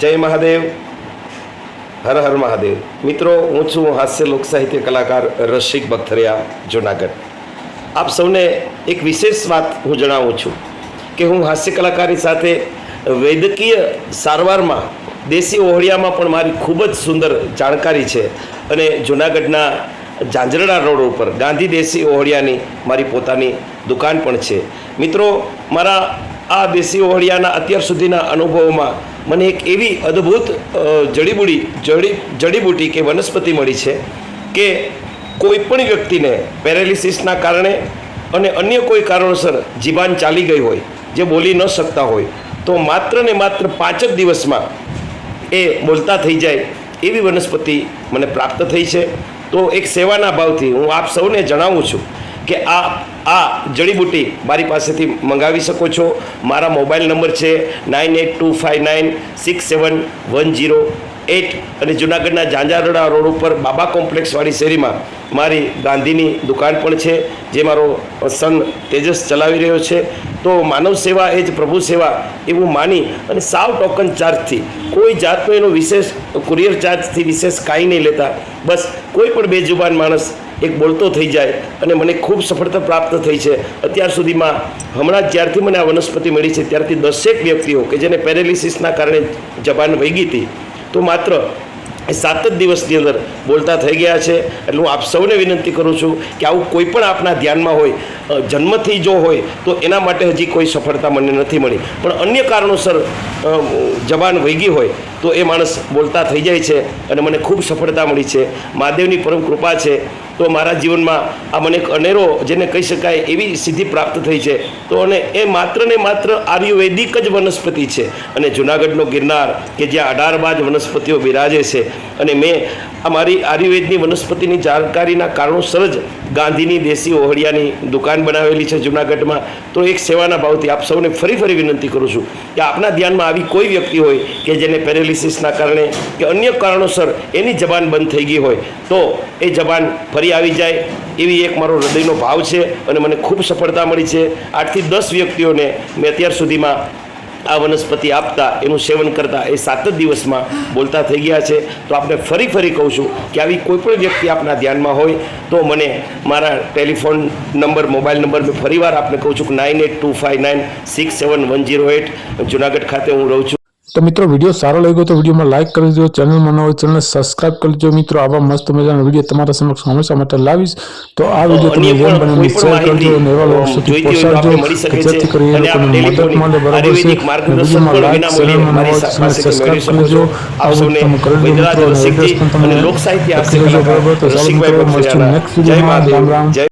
જય મહાદેવ, હર હર મહાદેવ. મિત્રો, હું છું હાસ્ય લોક સાહિત્ય કલાકાર રસિક બખતરિયા, જુનાગઢ. આપ સૌને એક વિશેષ વાત હું જણાવું છું કે હું હાસ્ય કલાકારની સાથે વૈદ્યકીય સારવારમાં દેશી ઓહળિયામાં પણ મારી ખૂબ જ સુંદર જાણકારી છે અને જુનાગઢના ઝાંઝરડા રોડ ઉપર ગાંધી દેશી ઓહળિયાની મારી પોતાની દુકાન પણ છે. મિત્રો, મારા આ દેશી ઓહળિયાના અત્યાર સુધીના અનુભવોમાં મને એક એવી અદ્ભુત જડીબુટી કે વનસ્પતિ મળી છે કે કોઈ પણ વ્યક્તિને પેરેલિસિસના કારણે અને અન્ય કોઈ કારણોસર જીભાન ચાલી ગઈ હોય, જે બોલી ન શકતા હોય, તો માત્ર ને માત્ર 5 જ દિવસમાં એ બોલતા થઈ જાય એવી વનસ્પતિ મને પ્રાપ્ત થઈ છે. તો એક સેવાના ભાવથી હું આપ સૌને જણાવું છું કે આ જડીબુટી મારી પાસેથી મંગાવી શકો છો. મારા મોબાઈલ નંબર છે 9825967108 અને જુનાગઢના ઝાંઝરડા રોડ ઉપર બાબા કોમ્પ્લેક્સવાળી શેરીમાં મારી ગાંધીની દુકાન પણ છે, જે મારો સન તેજસ ચલાવી રહ્યો છે. તો માનવ સેવા એ જ પ્રભુ સેવા એવું માની અને સાવ ટોકન ચાર્જથી, કોઈ જાતનો એનો વિશેષ કુરિયર ચાર્જથી વિશેષ કાંઈ નહીં લેતા, બસ કોઈ પણ બેજુબાન માણસ એક બોલતો થઈ જાય અને મને ખૂબ સફળતા પ્રાપ્ત થઈ છે. અત્યાર સુધીમાં હમણાં જ્યારથી મને આ વનસ્પતિ મળી છે ત્યારથી 10 વ્યક્તિઓ કે જેને પેરેલિસિસના કારણે જબાન વહી ગઈ હતી, તો માત્ર 7 જ દિવસની અંદર બોલતા થઈ ગયા છે. એટલે હું આપ સૌને વિનંતી કરું છું કે આવું કોઈ પણ આપના ધ્યાનમાં હોય, જન્મથી જો હોય તો એના માટે હજી કોઈ સફળતા મને નથી મળી, પણ અન્ય કારણોસર જબાન વહી ગઈ હોય તો એ માણસ બોલતા થઈ જાય છે અને મને ખૂબ સફળતા મળી છે. મહાદેવની પરમ કૃપા છે. તો મારા જીવનમાં આ મને એક અનેરો, જેને કહી શકાય એવી સિદ્ધિ પ્રાપ્ત થઈ છે. તો અને એ માત્ર ને માત્ર આયુર્વેદિક જ વનસ્પતિ છે અને જુનાગઢનો ગિરનાર કે જ્યાં 18 બાજ વનસ્પતિઓ બિરાજે છે, અને મેં અમારી આયુર્વેદની વનસ્પતિની જાણકારીના કારણોસર જ ગાંધીની દેશી ઓહળિયાની દુકાન બનાવેલી છે જુનાગઢમાં. તો એક સેવાના ભાવથી આપ સૌને ફરી વિનંતી કરું છું કે આપના ધ્યાનમાં આવી કોઈ વ્યક્તિ હોય કે જેને પેરેલિસિસના કારણે કે અન્ય કારણોસર એની જબાન બંધ થઈ ગઈ હોય, તો એ જબાન ફરી આવી જાય એવી એક મારો હૃદયનો ભાવ છે અને મને ખૂબ સફળતા મળી છે. 8 થી 10 વ્યક્તિઓને મેં અત્યાર સુધીમાં આ વનસ્પતિ આપતા, એનું સેવન કરતા એ 7 જ દિવસમાં બોલતા થઈ ગયા છે. તો આપણે ફરી કહું છું કે આવી કોઈ પણ વ્યક્તિ આપના ધ્યાનમાં હોય તો મને મારા ટેલિફોન નંબર, મોબાઈલ નંબર મેં ફરીવાર આપને કહું છું કે 9825967108 જુનાગઢ ખાતે હું રહું છું. તો મિત્રો, વિડીયો સારો લાગ્યો તો વિડીયોમાં લાઇક કરી દેજો, ચેનલમાં ન હોય ચેનલને સબસ્ક્રાઇબ કરી દેજો. મિત્રો, આવા મસ્ત મજાના વિડીયો તમારા સમક્ષ હંમેશા માટે લાવીશ. તો આ વિડીયો તમે જેમ બને શેર કરજો અને એવા લોકો સુધી પહોંચાડજો કે જેથી કરી એ લોકોને મદદ મળે. બરાબર છે? વિડીયોમાં લાઇક, ચેનલમાં ન હોય ચેનલને સબસ્ક્રાઇબ કરી દેજો. આવું તમે કરી દેજો મિત્રો, અને એડ્રેસ પણ તમે લખી દેજો. બરાબર? તો ચાલો મિત્રો, મળશું નેક્સ્ટ વિડીયોમાં. રામ રામ.